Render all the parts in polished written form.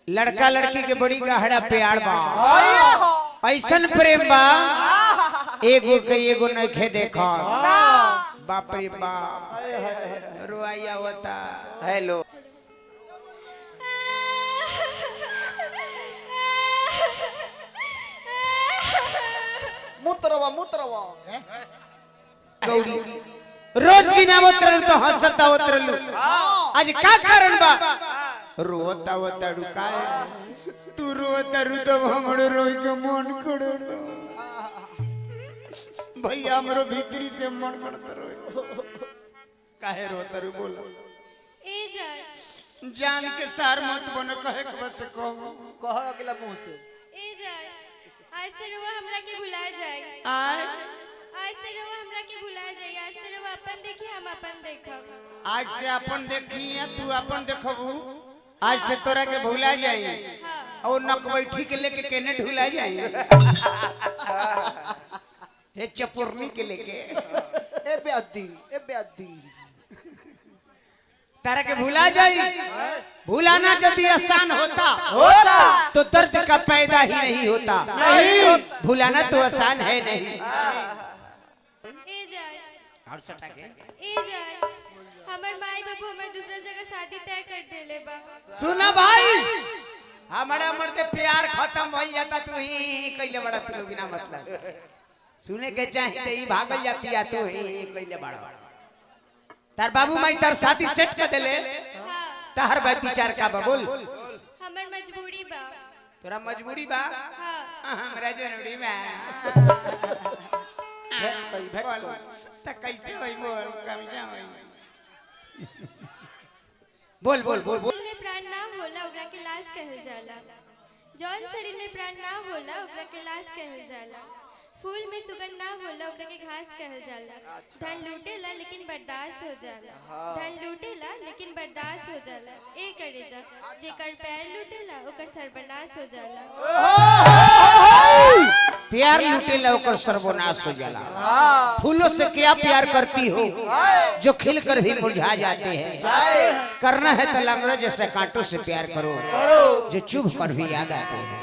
लड़का लड़की के बड़ी गहरा प्यार बा, ऐसन प्रेम बा एगो के एगो नइखे देखो। बाप रे बाप रोआई आवता। हेलो मुतरवा मुतरवा गौरी रोज दिन आवतरल तो हंसता आवतरल, आज का कारण बा? रोता आवता रुकाए तू रोता रु तो हमरो रोई के मन करो भैया, हमरो भीतरी से मन करता रोई। काहे रोता रु बोल ए जान के सार मत बन, कहे के बस कह अगला मुंह से ए जान आज से रुआ हमरा के भुला जाए, आए आज से रुआ हमरा के भुला जाए, आज से रुआ अपन देखी हम अपन देखब, आज से अपन देखी तू अपन देखबू, आज से तोरा के भुला जाई। हां और नक बैठी के लेके केने ढुला जाई हे चपुरनी के लेके ए बेअद्दी तारा के भुला जाई। भुलाना यदि आसान होता तो दर्द का पैदा ही नहीं होता। भुलाना तो आसान है नहीं। ए जान और सटा के ए जान हमर माई बाबू हमर दूसरा जगह शादी तय कर देले बा। सुना भाई, हमारा मर्द प्यार खत्म हो जाता तू ही कइले बड़ा तू लोग ना, मतलब सुने के चाहिए ई भागल जाती है तू ही कइले बड़ा। तार बाबू माई तार शादी सेट कर देले, हां तार भाई विचार का बा बोल। हमर मजबूरी बा। तोरा मजबूरी बा, हां हमरा जरूरी बा। बोल त कैसे होई बोल, कैसे होई बोल बोल बोल बोल। दिल में प्राण ना होला ओकरा के लाश कहल जाला, जौन शरीर में प्राण ना होला ओकरा के लाश कहल जाला, फूल में सुगंध ना होला ओकरा के घास कहल जाला, धन लूटेला लेकिन बर्दाश्त हो जाला, धन लूटेला लेकिन बर्दाश्त हो जाला, ए करे जा जेकर पैर लूटेला ओकर सर्वनाश हो जाला। प्यार लूटेला ओकर सर्वनाश हो जाला। फूलों से क्या प्यार करती हो जो खिलकर भी मुरझा जाते हैं। करना है तो लंगड़ा जैसे कांटों से प्यार करो जो चुभ कर भी याद आते हैं।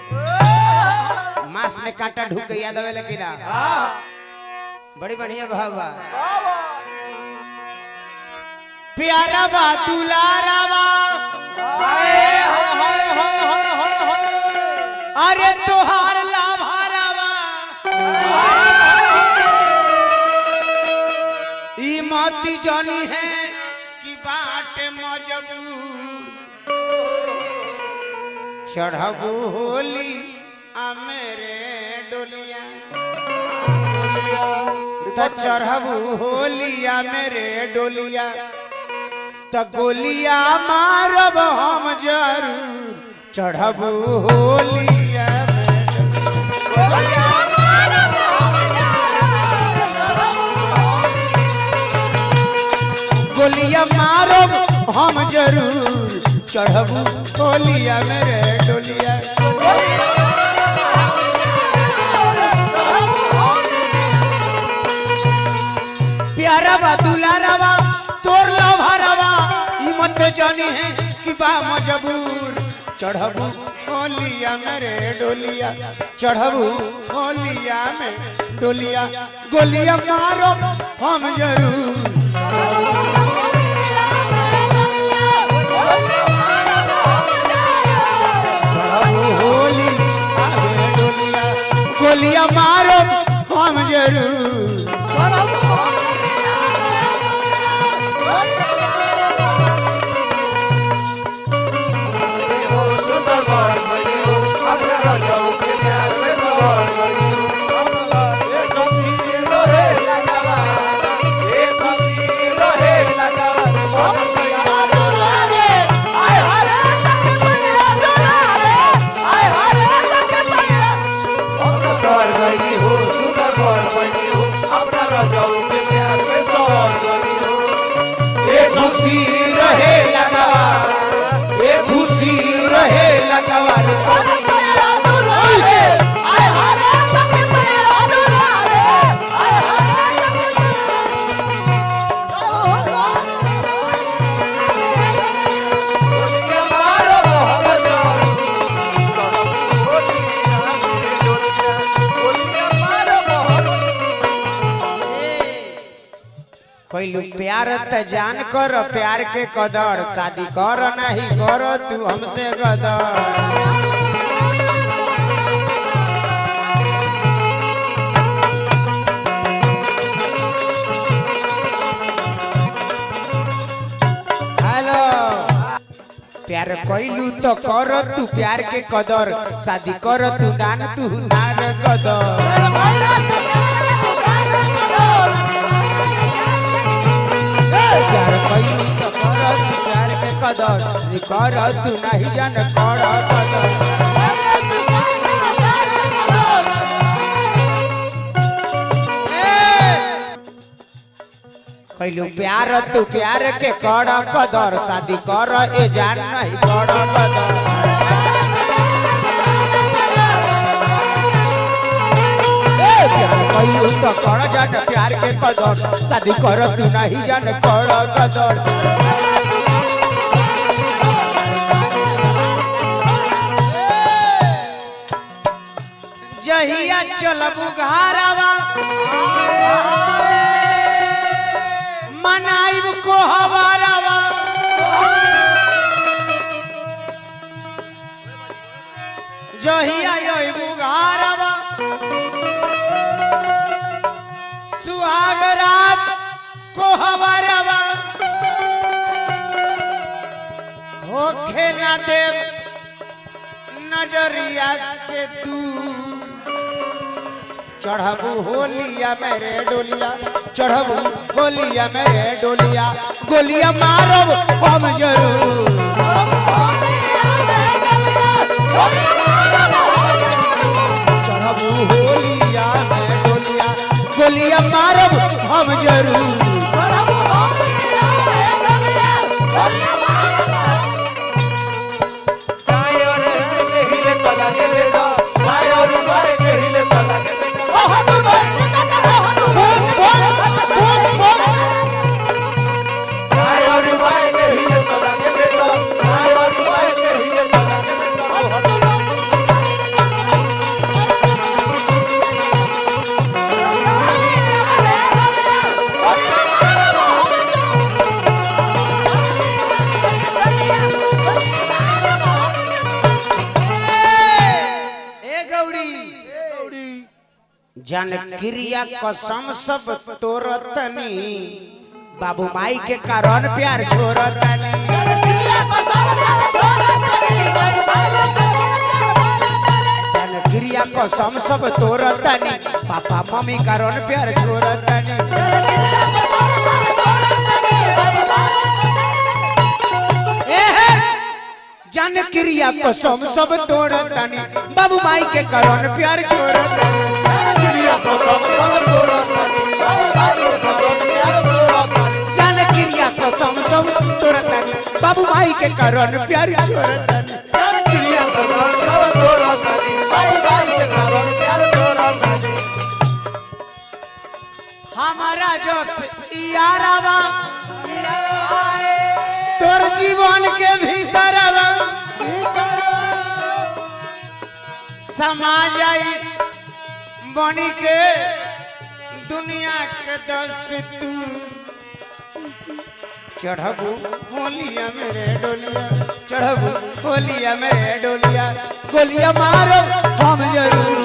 मांस में कांटा ढूक के याद आवे लेकिन बड़ी बढ़िया भाव बा। प्यारा बा दुलारा बा अरे तोहार लाभारा बा, ई मोती जानी है कि बाट मजबूर, चढ़बू होली मेरे डोलिया तो चढ़बू होलिया मेरे डोलिया तो गोलिया मारब हम जरूर, चढ़बू होलिया गोलिया मारब हम जरूर, चढ़बू होलिया मेरे डोलिया। प्यारा बा दुलारा बा तोर लभारा बा, ई मत जानी है कि बा मजबूर, चढ़बू होलिया मेरे डोलिया, चढ़बू होलिया में डोलिया, गोलिया मारो हम जरूर, चढ़बू होलिया में डोलिया, गोलिया मारो हम जरूर। खुशी रहे लगवा, ये खुशी रहे लगवा कोई प्यार त जान कर प्यार के कदर शादी कर नहीं कर तू हमसे गदर प्यार कैलू तो कर तू प्यार के कदर शादी कर तू दान तू नार कदर प्यार कैलू तो कर तू प्यार के कदर कर तू नहीं जान कर कदर कैलू प्यार तू प्यार के कर कदर शादी कर ए जान नहीं कर कदर प्यार कैलू तो कर जान प्यार के कदर शादी कर तू नहीं जान कर कदर जहिया चलबू घरवा मनाइब को हवारावा जहिया अइबू घरवा सुहाग रात को हवारावा होखे ना देव नजरिया से दूर चढ़बू होलिया मेरे डोलिया चढ़बू होलिया मेरे डोलिया गोलिया मारब हम जरूर चढ़बू होलिया मेरे डोलिया गोलिया मारब हम जरूर जन क्रिया कसम सब तोरतनी बाबू माई के कारण प्यार छोड़तनी जन क्रिया कसम सब तोरतनी पापा मम्मी कारण प्यार छोड़तनी जन क्रिया कसम सब तोड़तनी बाबू माई के कारण प्यार छोड़तनी जान क्रिया कसम सब तोड़तनी बाबू माई के कारण प्यार छोड़तनी हमारा जो यारावा तोर जीवन के भीतर समाज आई बनी के दुनिया के दस तू चढ़बू होलिया मेरे डोलिया चढ़बू होलिया मेरे डोलिया गोलिया मारो हम जरूर